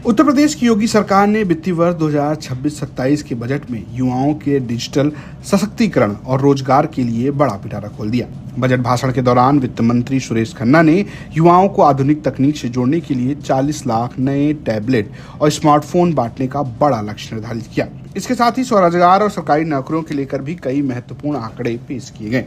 उत्तर प्रदेश की योगी सरकार ने वित्तीय वर्ष 2026-27 के बजट में युवाओं के डिजिटल सशक्तिकरण और रोजगार के लिए बड़ा पिटारा खोल दिया। बजट भाषण के दौरान वित्त मंत्री सुरेश खन्ना ने युवाओं को आधुनिक तकनीक से जोड़ने के लिए 40 लाख नए टैबलेट और स्मार्टफोन बांटने का बड़ा लक्ष्य निर्धारित किया। इसके साथ ही स्वरोजगार और सरकारी नौकरियों को लेकर भी कई महत्वपूर्ण आंकड़े पेश किए गए।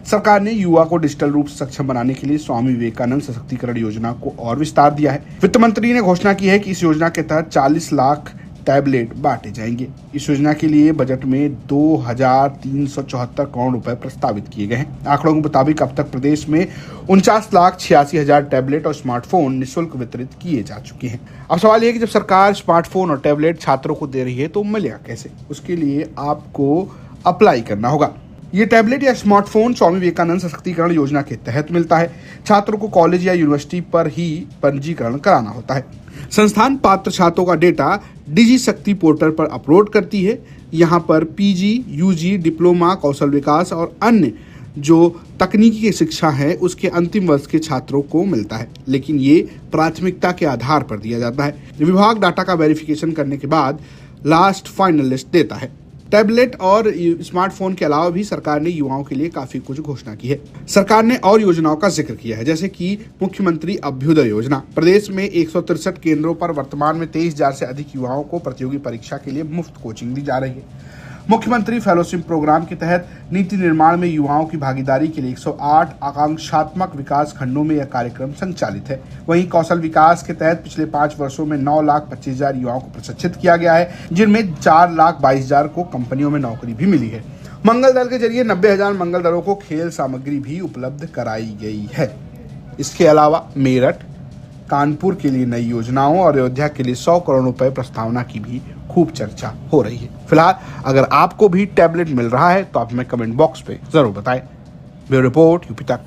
सरकार ने युवा को डिजिटल रूप से सक्षम बनाने के लिए स्वामी विवेकानंद सशक्तिकरण योजना को और विस्तार दिया है। वित्त मंत्री ने घोषणा की है कि इस योजना के तहत 40 लाख टैबलेट बांटे जाएंगे। इस योजना के लिए बजट में 2,374 करोड़ रुपए प्रस्तावित किए गए हैं। आंकड़ों के मुताबिक अब तक प्रदेश में 49,86,000 टैबलेट और स्मार्टफोन निःशुल्क वितरित किए जा चुके हैं। अब सवाल यह है कि जब सरकार स्मार्टफोन और टैबलेट छात्रों को दे रही है तो मिलेगा कैसे? उसके लिए आपको अप्लाई करना होगा। ये टैबलेट या स्मार्टफोन स्वामी विवेकानंद सशक्तिकरण योजना के तहत मिलता है। छात्रों को कॉलेज या यूनिवर्सिटी पर ही पंजीकरण कराना होता है। संस्थान पात्र छात्रों का डेटा डिजी शक्ति पोर्टल पर अपलोड करती है। यहाँ पर पीजी, यूजी, डिप्लोमा, कौशल विकास और अन्य जो तकनीकी की शिक्षा है उसके अंतिम वर्ष के छात्रों को मिलता है, लेकिन ये प्राथमिकता के आधार पर दिया जाता है। विभाग डाटा का वेरिफिकेशन करने के बाद लास्ट फाइनल लिस्ट देता है। टैबलेट और स्मार्टफोन के अलावा भी सरकार ने युवाओं के लिए काफी कुछ घोषणा की है। सरकार ने और योजनाओं का जिक्र किया है, जैसे कि मुख्यमंत्री अभ्युदय योजना। प्रदेश में 163 केंद्रों पर वर्तमान में 23,000 से अधिक युवाओं को प्रतियोगी परीक्षा के लिए मुफ्त कोचिंग दी जा रही है। मुख्यमंत्री फेलोशिप प्रोग्राम के तहत नीति निर्माण में युवाओं की भागीदारी के लिए 108 आकांक्षात्मक विकास खंडों में यह कार्यक्रम संचालित है। वहीं कौशल विकास के तहत पिछले 5 वर्षों में 9,25,000 युवाओं को प्रशिक्षित किया गया है, जिनमें 4,22,000 को कंपनियों में नौकरी भी मिली है। मंगल दल के जरिए 90,000 मंगल दलों को खेल सामग्री भी उपलब्ध कराई गई है। इसके अलावा मेरठ, कानपुर के लिए नई योजनाओं और अयोध्या के लिए 100 करोड़ रुपए प्रस्तावना की भी खूब चर्चा हो रही है। फिलहाल अगर आपको भी टैबलेट मिल रहा है तो आप हमें कमेंट बॉक्स पे जरूर बताएं। ब्यूरो रिपोर्ट यूपी तक।